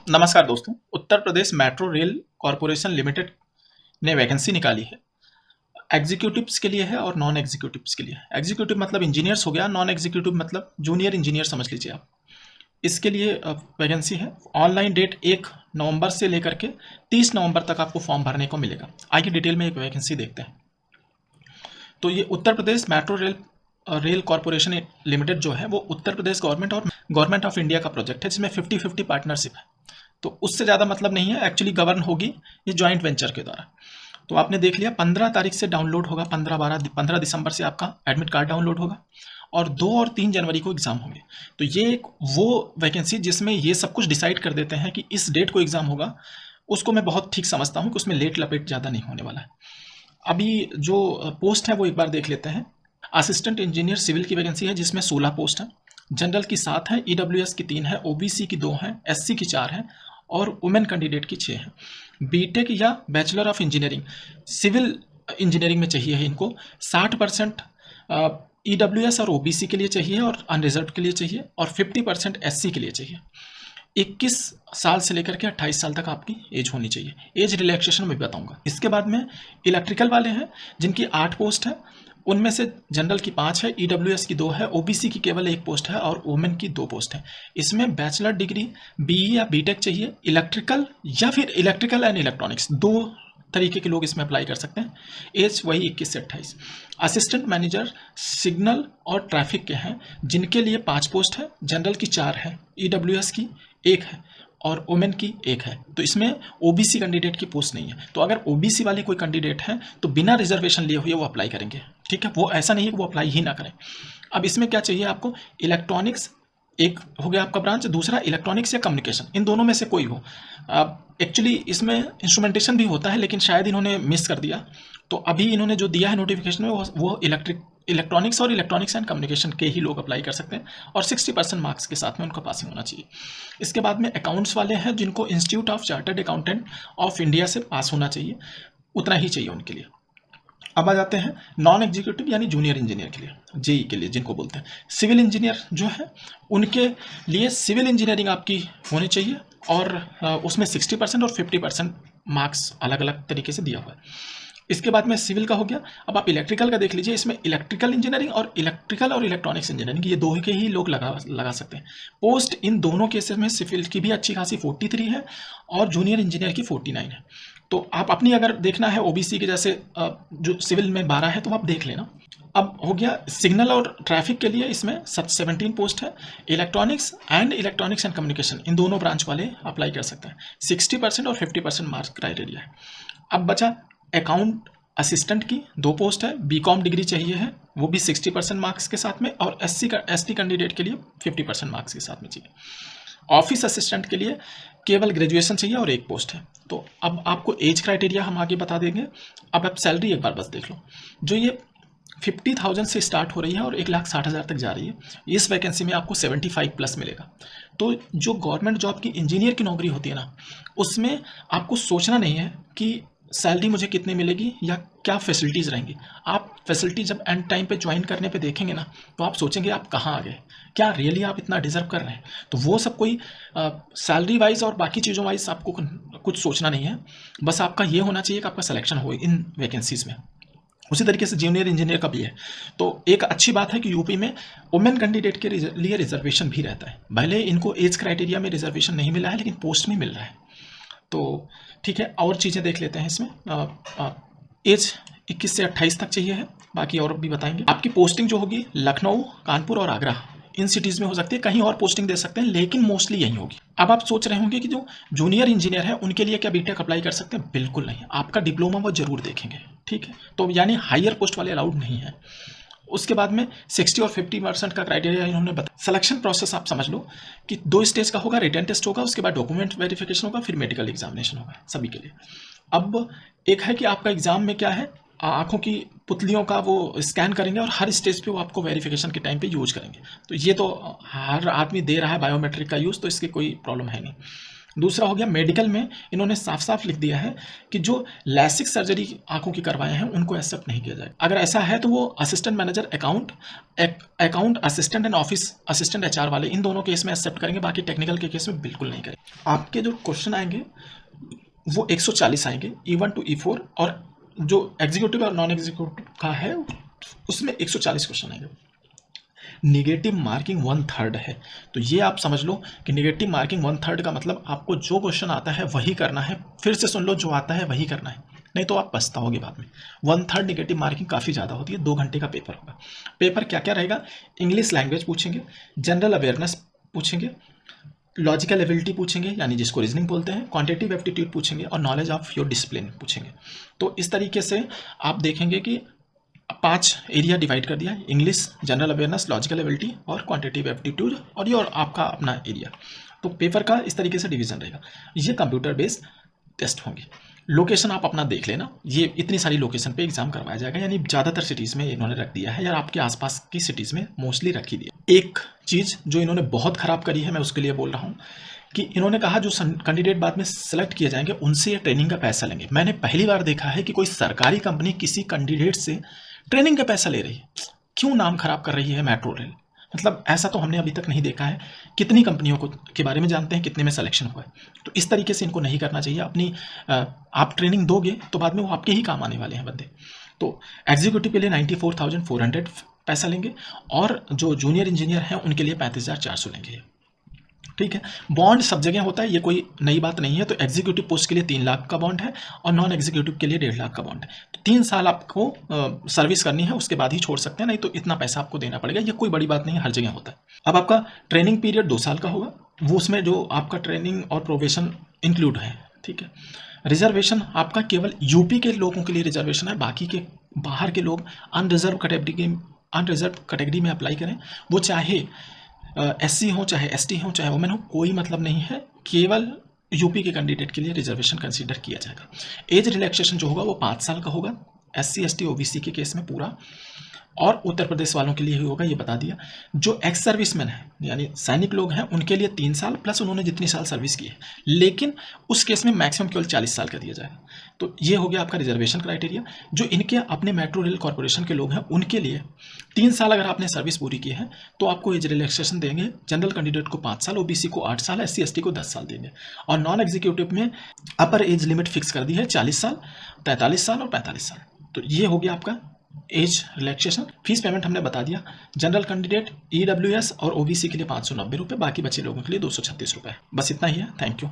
नमस्कार दोस्तों। Uttar Pradesh metro rail corporation limited ने वैकेंसी निकाली है। एग्जीक्यूटिव्स के लिए है और नॉन एग्जीक्यूटिव्स के लिए। एग्जीक्यूटिव मतलब इंजीनियर्स हो गया, नॉन एग्जीक्यूटिव मतलब जूनियर इंजीनियर समझ लीजिए आप। इसके लिए वैकेंसी है। ऑनलाइन डेट 1 नवंबर से लेकर के 30 नवंबर तक आपको फॉर्म भरने को मिलेगा। आइए डिटेल में एक वैकेंसी देखते हैं। तो ये Uttar Pradesh metro rail corporation limited जो है वो उत्तर प्रदेश गवर्नमेंट और गवर्नमेंट ऑफ इंडिया का प्रोजेक्ट है, जिसमें 50-50 पार्टनरशिप है। तो उससे ज़्यादा मतलब नहीं है, एक्चुअली गवर्न होगी ये जॉइंट वेंचर के द्वारा। तो आपने देख लिया 15 तारीख से डाउनलोड होगा, 15 दिसंबर से आपका एडमिट कार्ड डाउनलोड होगा और 2 और 3 जनवरी को एग्ज़ाम होंगे। तो ये एक वो वैकेंसी जिसमें ये सब कुछ डिसाइड कर देते हैं कि इस डेट को एग्ज़ाम होगा, उसको मैं बहुत ठीक समझता हूँ कि उसमें लेट लपेट ज़्यादा नहीं होने वाला है। अभी जो पोस्ट है वो एक बार देख लेते हैं। असिस्टेंट इंजीनियर सिविल की वैकेंसी है, जिसमें 16 पोस्ट है। जनरल की 7 है, ईडब्ल्यूएस की 3 है, ओबीसी की 2 है, एससी की 4 है और वुमेन कैंडिडेट की 6 है। बीटेक या bachelor of engineering civil engineering में चाहिए है इनको। 60% ईडब्ल्यूएस और ओबीसी के लिए चाहिए और अनरिजर्व के लिए चाहिए और 50% एससी के लिए चाहिए। 21 साल से लेकर के 28 साल तक आपकी एज होनी चाहिए। एज रिलैक्सेशन में बताऊंगा। इसके बाद में इलेक्ट्रिकल वाले हैं, जिनकी 8 पोस्ट है। उनमें से जनरल की 5 है, ईडब्ल्यूएस की 2 है, ओबीसी की केवल 1 पोस्ट है और वुमेन की 2 पोस्ट है। इसमें बैचलर डिग्री बीई या बीटेक चाहिए। इलेक्ट्रिकल या फिर इलेक्ट्रिकल एंड इलेक्ट्रॉनिक्स, 2 तरीके के लोग इसमें अप्लाई कर सकते हैं। एज वही 21 से 28। असिस्टेंट मैनेजर सिग्नल और ट्रैफिक के हैं, जिनके लिए 5 पोस्ट है। जनरल की 4 है, ईडब्ल्यूएस की 1 है और वुमेन की 1 है। तो इसमें ओबीसी कैंडिडेट की पोस्ट नहीं है। तो अगर ओबीसी वाले कोई कैंडिडेट हैं तो बिना रिजर्वेशन लिए हुए वो अप्लाई करेंगे, ठीक है। वो ऐसा नहीं है कि वो अप्लाई ही ना करें। अब इसमें क्या चाहिए आपको, इलेक्ट्रॉनिक्स एक हो गया आपका ब्रांच, दूसरा इलेक्ट्रॉनिक्स या कम्युनिकेशन, इन दोनों में से कोई हो। एक्चुअली इसमें इंस्ट्रूमेंटेशन भी होता है, लेकिन शायद इन्होंने मिस कर दिया। तो अभी इन्होंने जो दिया है नोटिफिकेशन में वो इलेक्ट्रॉनिक्स और इलेक्ट्रॉनिक्स एंड कम्युनिकेशन के ही लोग अप्लाई कर सकते हैं और 60% मार्क्स के साथ में उनका पासिंग होना चाहिए। इसके बाद में अकाउंट्स वाले हैं, जिनको institute of chartered accountant of India से पास होना चाहिए, उतना ही चाहिए उनके लिए। अब आ जाते हैं नॉन एग्जीक्यूटिव यानी जूनियर इंजीनियर के लिए, जेई के लिए जिनको बोलते हैं। सिविल इंजीनियर जो है उनके लिए सिविल इंजीनियरिंग आपकी होनी चाहिए और उसमें 60% और 50% मार्क्स अलग अलग तरीके से दिया हुआ है। इसके बाद में सिविल का हो गया। अब आप इलेक्ट्रिकल का देख लीजिए। इसमें इलेक्ट्रिकल इंजीनियरिंग और इलेक्ट्रॉनिक्स इंजीनियरिंग, ये दो के ही लोग लगा सकते हैं पोस्ट। इन दोनों केसेस में सिविल की भी अच्छी खासी 43 है और जूनियर इंजीनियर की 49 है। तो आप अपनी अगर देखना है ओबीसी के जैसे जो सिविल में 12 है तो आप देख लेना। अब हो गया सिग्नल और ट्रैफिक के लिए, इसमें 17 पोस्ट है। इलेक्ट्रॉनिक्स एंड कम्युनिकेशन, इन दोनों ब्रांच वाले अप्लाई कर सकते हैं। 60% और 50% मार्क्स क्राइटेरिया है। अब बचा अकाउंट असिस्टेंट की 2 पोस्ट है। बीकॉम डिग्री चाहिए है, वो भी 60% मार्क्स के साथ में, और एसटी कैंडिडेट के लिए 50% मार्क्स के साथ में चाहिए। ऑफिस असिस्टेंट के लिए केवल ग्रेजुएशन चाहिए और 1 पोस्ट है। तो अब आपको एज क्राइटेरिया हम आगे बता देंगे। अब आप सैलरी एक बार बस देख लो। जो ये 50,000 से स्टार्ट हो रही है और 1,60,000 तक जा रही है। इस वैकेंसी में आपको 75+ मिलेगा। तो जो गवर्नमेंट जॉब की इंजीनियर की नौकरी होती है ना, उसमें आपको सोचना नहीं है कि सैलरी मुझे कितनी मिलेगी या क्या फैसिलिटीज़ रहेंगी। आप फैसिलिटी जब एंड टाइम पे ज्वाइन करने पे देखेंगे ना, तो आप सोचेंगे आप कहाँ आ गए, क्या रियली आप इतना डिजर्व कर रहे हैं। तो वो सब कोई सैलरी वाइज और बाकी चीज़ों वाइज आपको कुछ सोचना नहीं है। बस आपका ये होना चाहिए कि आपका सिलेक्शन हो इन वैकेंसीज़ में। उसी तरीके से जूनियर इंजीनियर का भी है। तो एक अच्छी बात है कि यूपी में वुमेन कैंडिडेट के लिए रिजर्वेशन भी रहता है। भले इनको एज क्राइटेरिया में रिजर्वेशन नहीं मिला है, लेकिन पोस्ट में मिल रहा है। तो ठीक है, और चीज़ें देख लेते हैं इसमें। एज 21 से 28 तक चाहिए है, बाकी और भी बताएंगे। आपकी पोस्टिंग जो होगी लखनऊ, कानपुर और आगरा, इन सिटीज़ में हो सकती है। कहीं और पोस्टिंग दे सकते हैं, लेकिन मोस्टली यहीं होगी। अब आप सोच रहे होंगे कि जो जूनियर इंजीनियर है उनके लिए क्या बीटेक अप्लाई कर सकते हैं? बिल्कुल नहीं, आपका डिप्लोमा वो जरूर देखेंगे, ठीक है। तो यानी हायर पोस्ट वाले अलाउड नहीं है। उसके बाद में 60 और 50% का क्राइटेरिया इन्होंने बताया। सिलेक्शन प्रोसेस आप समझ लो कि 2 स्टेज का होगा। रिटन टेस्ट होगा, उसके बाद डॉक्यूमेंट वेरिफिकेशन होगा, फिर मेडिकल एग्जामिनेशन होगा सभी के लिए। अब एक है कि आपका एग्जाम में क्या है, आंखों की पुतलियों का वो स्कैन करेंगे और हर स्टेज पे वो आपको वेरिफिकेशन के टाइम पे यूज करेंगे। तो ये तो हर आदमी दे रहा है बायोमेट्रिक का यूज़, तो इसकी कोई प्रॉब्लम है नहीं। दूसरा हो गया मेडिकल में इन्होंने साफ साफ लिख दिया है कि जो लैसिक सर्जरी आंखों की करवाए हैं उनको एक्सेप्ट नहीं किया जाएगा। अगर ऐसा है तो वो assistant manager account assistant and office assistant HR वाले इन दोनों केस में एक्सेप्ट करेंगे, बाकी टेक्निकल के केस में बिल्कुल नहीं करेंगे। आपके जो क्वेश्चन आएंगे वो 140 आएंगे E1 to E4, और जो एग्जीक्यूटिव और नॉन एग्जीक्यूटिव का है उसमें 140 क्वेश्चन आएंगे। निगेटिव मार्किंग 1/3 है, तो ये आप समझ लो कि निगेटिव मार्किंग 1/3 का मतलब आपको जो क्वेश्चन आता है वही करना है। फिर से सुन लो, जो आता है वही करना है, नहीं तो आप पछताओगे बाद में। 1/3 निगेटिव मार्किंग काफ़ी ज़्यादा होती है। 2 घंटे का पेपर होगा। पेपर क्या क्या रहेगा? इंग्लिश लैंग्वेज पूछेंगे, जनरल अवेयरनेस पूछेंगे, लॉजिकल एबिलिटी पूछेंगे यानी जिसको रीजनिंग बोलते हैं, क्वांटिटेटिव एप्टीट्यूड पूछेंगे, और नॉलेज ऑफ योर डिसिप्लिन पूछेंगे। तो इस तरीके से आप देखेंगे कि 5 एरिया डिवाइड कर दिया है, English, general awareness, logical ability और क्वांटिटेटिव एप्टीट्यूड, और ये और आपका अपना एरिया। तो पेपर का इस तरीके से डिवीजन रहेगा। ये कंप्यूटर बेस्ड टेस्ट होंगे। लोकेशन आप अपना देख लेना, ये इतनी सारी लोकेशन पे एग्जाम करवाया जाएगा, यानी ज़्यादातर सिटीज़ में इन्होंने रख दिया है, या आपके आसपास की सिटीज़ में मोस्टली रख ही दिया। एक चीज़ जो इन्होंने बहुत ख़राब करी है, मैं उसके लिए बोल रहा हूँ कि इन्होंने कहा जो कैंडिडेट बाद में सेलेक्ट किए जाएंगे उनसे ये ट्रेनिंग का पैसा लेंगे। मैंने पहली बार देखा है कि कोई सरकारी कंपनी किसी कैंडिडेट से ट्रेनिंग का पैसा ले रही है। क्यों नाम खराब कर रही है मेट्रो रेल? मतलब ऐसा तो हमने अभी तक नहीं देखा है। कितनी कंपनियों को के बारे में जानते हैं, कितने में सिलेक्शन हुआ है। तो इस तरीके से इनको नहीं करना चाहिए। अपनी आप ट्रेनिंग दोगे तो बाद में वो आपके ही काम आने वाले हैं बंदे। तो एग्जीक्यूटिव के लिए 94,400 पैसा लेंगे, और जो जूनियर इंजीनियर हैं उनके लिए 35,400 लेंगे। ठीक है, बॉन्ड सब जगह होता है, ये कोई नई बात नहीं है। तो एग्जीक्यूटिव पोस्ट के लिए 3 लाख का बॉन्ड है, और नॉन एग्जीक्यूटिव के लिए 1.5 लाख का बॉन्ड है। तो 3 साल आपको सर्विस करनी है, उसके बाद ही छोड़ सकते हैं, नहीं तो इतना पैसा आपको देना पड़ेगा। ये कोई बड़ी बात नहीं है, हर जगह होता है। अब आपका ट्रेनिंग पीरियड 2 साल का होगा, वो उसमें जो आपका ट्रेनिंग और प्रोबेशन इंक्लूड है। ठीक है, रिजर्वेशन आपका केवल यूपी के लोगों के लिए रिजर्वेशन है, बाकी के बाहर के लोग अनरिजर्व कैटेगरी में अप्लाई करें। वो चाहे SC हो, चाहे ST हो, चाहे वुमेन हो, कोई मतलब नहीं है। केवल यूपी के कैंडिडेट के लिए रिजर्वेशन कंसीडर किया जाएगा। एज रिलैक्सेशन जो होगा वो 5 साल का होगा SC ST OBC के केस में पूरा, और उत्तर प्रदेश वालों के लिए ही होगा, ये बता दिया। जो एक्स सर्विसमैन है यानी सैनिक लोग हैं उनके लिए 3 साल प्लस उन्होंने जितनी साल सर्विस की है, लेकिन उस केस में मैक्सिमम केवल 40 साल का दिया जाएगा। तो ये हो गया आपका रिजर्वेशन क्राइटेरिया। जो इनके अपने मेट्रो रेल कॉर्पोरेशन के लोग हैं उनके लिए 3 साल अगर आपने सर्विस पूरी की है तो आपको एज रिलैक्सेशन देंगे। जनरल कैंडिडेट को 5 साल, OBC को 8 साल, SC ST को 10 साल देंगे। और नॉन एग्जीक्यूटिव में अपर एज लिमिट फिक्स कर दी है 40 साल, 43 साल और 45 साल। तो ये हो गया आपका एज रिलैक्सेशन। फीस पेमेंट हमने बता दिया। जनरल कैंडिडेट EWS और OBC के लिए 590 रुपये, बाकी बचे लोगों के लिए 236 रुपये। बस इतना ही है। Thank you.